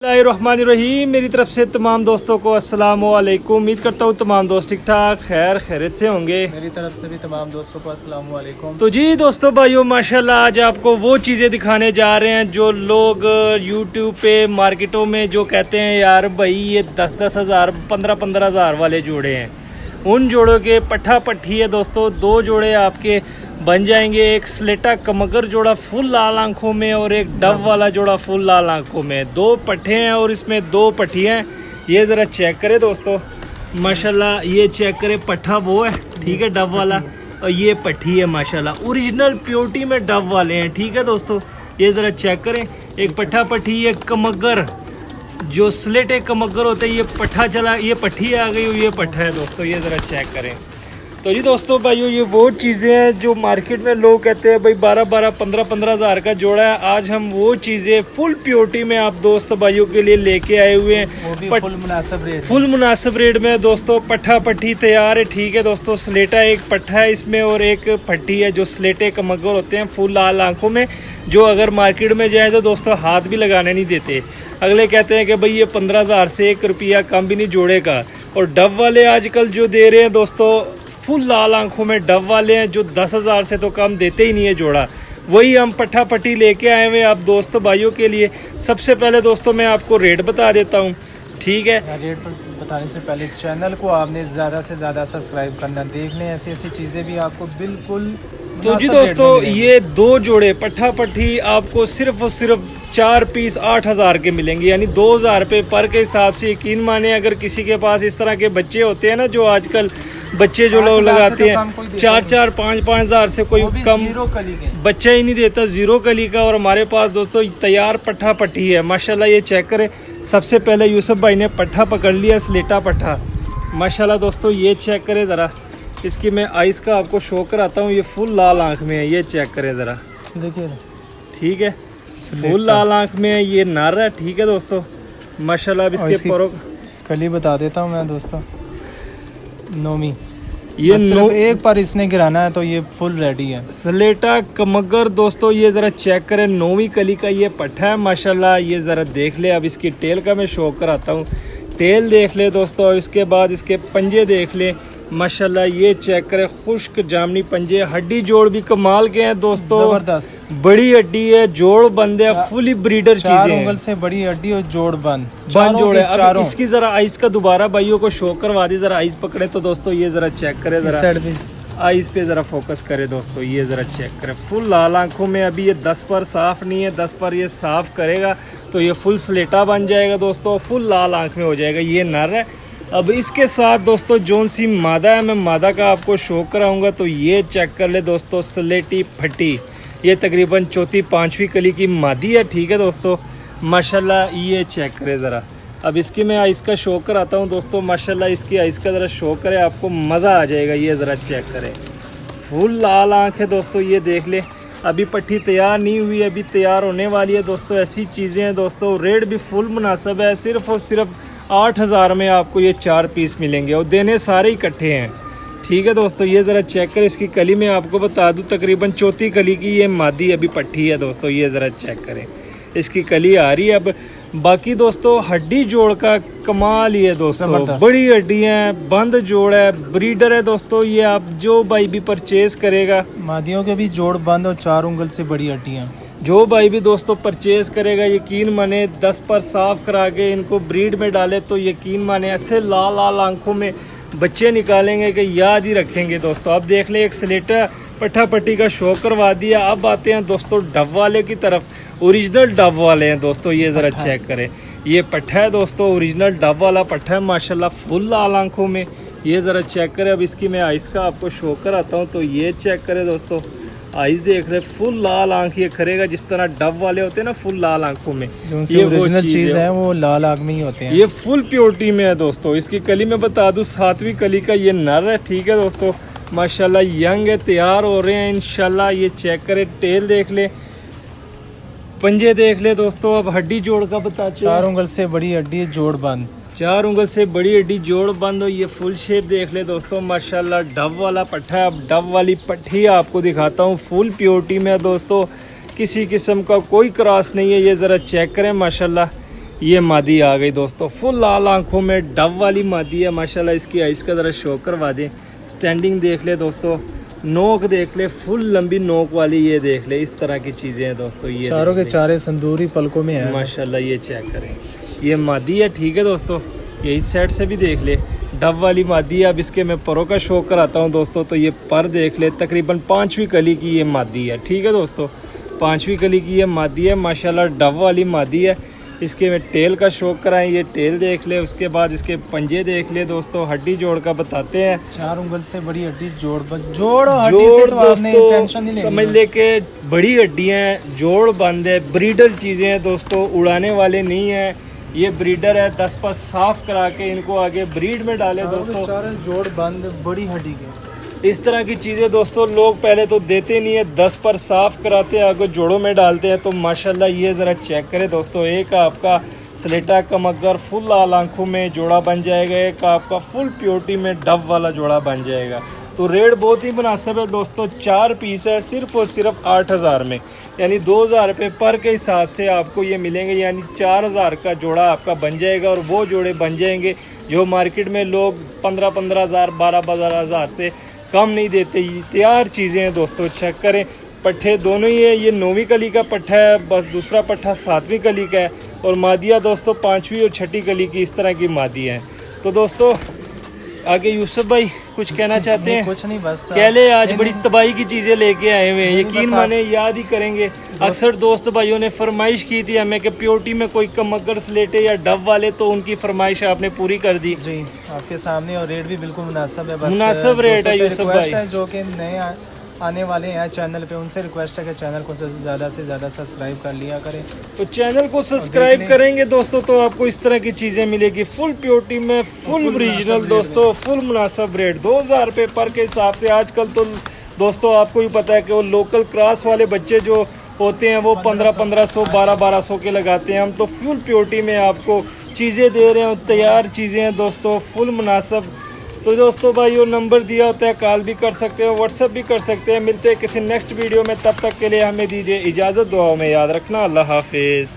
बिस्मिल्लाहिर्रहमानिर्रहीम। मेरी तरफ से तमाम दोस्तों को अस्सलाम वालेकुम। उम्मीद करता हूँ तमाम दोस्त ठीक ठाक खैर खैरियत से होंगे। मेरी तरफ से भी तमाम दोस्तों को अस्सलाम वालेकुम। तो जी दोस्तों भाइयों माशाल्लाह आज आपको वो चीज़ें दिखाने जा रहे हैं जो लोग यूट्यूब पे मार्केटों में जो कहते हैं यार भाई ये 10-10 हज़ार 15-15 हज़ार वाले जोड़े हैं, उन जोड़ों के पट्ठा पट्ठी है दोस्तों। दो जोड़े आपके बन जाएंगे, एक स्लेटा कमगर जोड़ा फुल लाल आंखों में और एक डब वाला जोड़ा फुल लाल आंखों में। दो पट्ठे हैं और इसमें दो पट्टियाँ हैं। ये ज़रा चेक करें दोस्तों माशाल्लाह, ये चेक करें पट्ठा वो है ठीक है डब वाला, और ये पट्टी है माशाल्लाह ओरिजिनल प्योरिटी में डब वाले हैं ठीक है दोस्तों। ये ज़रा चेक करें, एक पट्ठा पट्टी, ये कमगर जो स्लेटे कमगर होते हैं, ये पट्ठा चला, ये पट्टी आ गई, ये पट्ठा है दोस्तों। ये ज़रा चेक करें। तो जी दोस्तों भाइयों ये वो चीज़ें हैं जो मार्केट में लोग कहते हैं भाई 12-12 15-15 हज़ार का जोड़ा है। आज हम वो चीज़ें फुल प्योरिटी में आप दोस्त भाइयों के लिए लेके आए हुए हैं, वो भी फुल मुनासिब रेट में दोस्तों। पट्ठा पट्टी तैयार है ठीक है दोस्तों। स्लेटा एक पट्ठा है इसमें और एक पट्टी है जो स्लेटे कमगर होते हैं फुल लाल आंखों में, जो अगर मार्केट में जाए तो दोस्तों हाथ भी लगाने नहीं देते। अगले कहते हैं कि भाई ये 15 हज़ार से 1 रुपया कम भी नहीं जोड़े का। और डब वाले आजकल जो दे रहे हैं दोस्तों फुल लाल आंखों में डब वाले हैं जो 10 हज़ार से तो कम देते ही नहीं है जोड़ा। वही हम पट्ठा पट्टी लेके आए हुए आप दोस्त भाइयों के लिए। सबसे पहले दोस्तों मैं आपको रेट बता देता हूँ ठीक है। रेट बताने से पहले चैनल को आपने ज़्यादा से ज़्यादा सब्सक्राइब करना, देख लें ऐसी ऐसी चीज़ें भी आपको बिल्कुल। तो जी दोस्तों ये दो जोड़े पट्ठा पट्टी आपको सिर्फ और सिर्फ 4 पीस 8 हज़ार के मिलेंगे, यानी 2,000 रुपये पर के हिसाब से। यकीन माने अगर किसी के पास इस तरह के बच्चे होते हैं ना, जो आजकल बच्चे जो लोग लगाते हैं 4-4 5-5 हज़ार से कोई कम बच्चा ही नहीं देता, जीरो कली का। और हमारे पास दोस्तों तैयार पट्ठा पट्टी है माशाल्लाह। ये चेक करें, सबसे पहले यूसुफ भाई ने पट्ठा पकड़ लिया, स्लेटा पट्ठा माशाल्लाह दोस्तों। ये चेक करें ज़रा, इसकी मैं आइस का आपको शो कराता हूँ। ये फुल लाल आँख में है, ये चेक करें ज़रा, देखिए ठीक है फुल लाल आँख में है। ये नर है ठीक है दोस्तों माशाल्लाह। अब इसके परों कली बता देता हूँ मैं दोस्तों, नोमी ये एक पर इसने गिराना है तो ये फुल रेडी है। स्लेटा कमगर दोस्तों ये ज़रा चेक करें, 9वीं कली का ये पट्ठा है माशाल्लाह। ये ज़रा देख ले। अब इसकी टेल का मैं शो कराता हूँ, टेल देख ले दोस्तों। और इसके बाद इसके पंजे देख ले माशाल्लाह। ये चेक करें, खुश्क जामनी पंजे, हड्डी जोड़ भी कमाल के हैं दोस्तों, जबरदस्त बड़ी हड्डी है, जोड़ बंद है, फुली ब्रीडर चीजें हैं। 4 उंगल से बड़ी हड्डी और जोड़ बंद जोड़ है। अब इसकी जरा आइस का दोबारा भाइयों को शो करवा दी, जरा आइस पकड़े तो दोस्तों ये जरा चेक करे, जरा आइस पे जरा फोकस करे दोस्तों। ये जरा चेक करें, फुल लाल आंखों में। अभी ये 10 पर साफ नहीं है, 10 पर ये साफ करेगा तो ये फुल स्लेटा बन जाएगा दोस्तों, फुल लाल आंख में हो जाएगा। ये नर है। अब इसके साथ दोस्तों जोन सी मादा है, मैं मादा का आपको शो कराऊंगा। तो ये चेक कर ले दोस्तों, स्लेटी फटी, ये तकरीबन 4-5वीं कली की मादी है ठीक है दोस्तों माशाल्लाह। ये चेक करे ज़रा। अब इसकी मैं आइस का शो कराता हूँ दोस्तों माशाल्लाह। इसकी आइस का ज़रा शो करे, आपको मज़ा आ जाएगा। ये ज़रा चेक करें, फुल लाल आँख है दोस्तों। ये देख ले, अभी पट्टी तैयार नहीं हुई, अभी तैयार होने वाली है दोस्तों। ऐसी चीज़ें हैं दोस्तों। रेट भी फुल मुनासिब है, सिर्फ और सिर्फ 8 हज़ार में आपको ये 4 पीस मिलेंगे और देने सारे इकट्ठे हैं ठीक है दोस्तों। ये ज़रा चेक करें, इसकी कली में आपको बता दूं तकरीबन 4थी कली की ये मादी अभी पट्टी है दोस्तों। ये ज़रा चेक करें, इसकी कली आ रही है। अब बाकी दोस्तों हड्डी जोड़ का कमाल ही है दोस्तों, बड़ी हड्डी है, बंद जोड़ है, ब्रीडर है दोस्तों। ये आप जो भाई भी परचेज करेगा, मादियों के भी जोड़ बंद और 4 उंगल से बड़ी हड्डियाँ, जो भाई भी दोस्तों परचेज करेगा यकीन माने 10 पर साफ करा के इनको ब्रीड में डाले तो यकीन माने ऐसे लाल लाल आंखों में बच्चे निकालेंगे कि याद ही रखेंगे दोस्तों। अब देख ले, एक स्लेटा पट्ठा पट्टी का शो करवा दिया। अब आते हैं दोस्तों डब वाले की तरफ, ओरिजिनल डब वाले हैं दोस्तों। ये ज़रा चेक करें, ये पट्ठा है दोस्तों, ओरिजिनल डब वाला पट्ठा है माशाल्लाह, फुल लाल आंखों में। ये ज़रा चेक करें। अब इसकी मैं आइस का आपको शो कराता हूँ। तो ये चेक करें दोस्तों, आइस देख रहे, फुल लाल आंख ये करेगा जिस तरह डब वाले होते हैं ना, फुल लाल आंखों में। ये ओरिजिनल चीज है, वो लाल आंख में ही होते हैं। ये फुल प्योरिटी में है दोस्तों। इसकी कली में बता दूं 7वीं कली का ये नर है ठीक है दोस्तों माशाल्लाह। यंग है, तैयार हो रहे हैं इंशाल्लाह। ये चेक करें, टेल देख ले, पंजे देख ले दोस्तों। अब हड्डी जोड़ का बता, 4 उंगल से बड़ी हड्डी, जोड़ बंद, 4 उंगल से बड़ी हड्डी, जोड़ बंद हो। ये फुल शेप देख ले दोस्तों माशाल्लाह। डब वाला पट्ठा, अब डब वाली पट्टी आपको दिखाता हूँ, फुल प्योरिटी में दोस्तों, किसी किस्म का कोई क्रॉस नहीं है। ये ज़रा चेक करें माशाल्लाह। ये मादी आ गई दोस्तों, फुल लाल आंखों में डब वाली मादी है माशाल्लाह। इसकी आइस का ज़रा शो करवा दें। स्टैंडिंग देख ले दोस्तों, नोक देख ले, फुल लंबी नोक वाली, ये देख ले, इस तरह की चीज़ें हैं दोस्तों। ये चारों के चारे संदूरी पलकों में है माशाल्लाह। ये चेक करें, ये मादी है, ठीक है दोस्तों। ये इस साइड से भी देख ले, डब वाली मादी है। अब इसके मैं परों का शो कराता हूँ दोस्तों। तो ये पर देख ले, तकरीबन 5वीं कली की ये मादी है, ठीक है दोस्तों। 5वीं कली की ये मादी है माशाल्लाह, डब वाली मादी है। इसके मैं टेल का शौक कराएं, ये टेल देख ले। उसके बाद इसके पंजे देख ले दोस्तों। हड्डी जोड़ का बताते हैं, 4 उंगल से बड़ी हड्डी, जोड़ हड्डी से तो आपने टेंशन नहीं लेनी, समझ ले के बड़ी हड्डियां हैं, जोड़ बंद है, ब्रीडर चीज़ें हैं दोस्तों, उड़ाने वाले नहीं हैं। ये ब्रीडर है, 10 पर साफ करा के इनको आगे ब्रीड में डाले दोस्तों। जोड़ बंद बड़ी हड्डी के, इस तरह की चीज़ें दोस्तों लोग पहले तो देते नहीं है, 10 पर साफ कराते हैं, आगे जोड़ों में डालते हैं। तो माशाल्लाह ये ज़रा चेक करें दोस्तों। एक आपका स्लेटा कमगर फुल लाल आंखों में जोड़ा बन जाएगा, एक आपका फुल प्योरिटी में डब वाला जोड़ा बन जाएगा। तो रेट बहुत ही मुनासिब है दोस्तों। 4 पीस है सिर्फ और सिर्फ 8000 में, यानी 2000 रुपये पर के हिसाब से आपको ये मिलेंगे, यानी 4000 का जोड़ा आपका बन जाएगा। और वो जोड़े बन जाएंगे जो मार्केट में लोग 15-15 हज़ार 12-12 हज़ार से कम नहीं देते। तैयार चीज़ें हैं दोस्तों, चेक करें। पट्ठे दोनों ही है, ये 9वीं कली का पट्ठा है, बस दूसरा पट्ठा 7वीं कली का है। और मादिया दोस्तों 5वीं और 6ठी कली की इस तरह की मादिया है। तो दोस्तों आगे यूसुफ भाई कुछ कहना चाहते हैं? कुछ नहीं, बस कह ले, आज बड़ी तबाही की चीज़ें लेके आए हुए हैं, यकीन माने याद ही करेंगे। अक्सर दोस्त भाइयों ने फरमाइश की थी हमें कि प्योरिटी में कोई कमगर स्लेटे या डब वाले, तो उनकी फरमाइश आपने पूरी कर दी जी आपके सामने। और रेट भी बिल्कुल मुनासिब है, बस मुनासिब रेट है यूसुफ भाई। जो कि नए आने वाले हैं चैनल पे, उनसे रिक्वेस्ट है कि चैनल को ज़्यादा से ज़्यादा सब्सक्राइब कर लिया करें। तो चैनल को सब्सक्राइब करेंगे दोस्तों तो आपको इस तरह की चीज़ें मिलेगी, फुल प्योरिटी में, फुल ओरिजिनल दोस्तों, फुल मुनासिब रेट 2000 रुपये पर के हिसाब से। आजकल तो दोस्तों आपको ही पता है कि वो लोकल क्रॉस वाले बच्चे जो होते हैं वो 1500 1200 के लगाते हैं। हम तो फुल प्योरिटी में आपको चीज़ें दे रहे हैं, तैयार चीज़ें हैं दोस्तों, फुल मुनासिब। तो दोस्तों भाई वो नंबर दिया होता है, कॉल भी कर सकते हो, व्हाट्सएप भी कर सकते हैं। मिलते हैं किसी नेक्स्ट वीडियो में, तब तक के लिए हमें दीजिए इजाज़त। दुआओं में याद रखना। अल्लाह हाफिज़।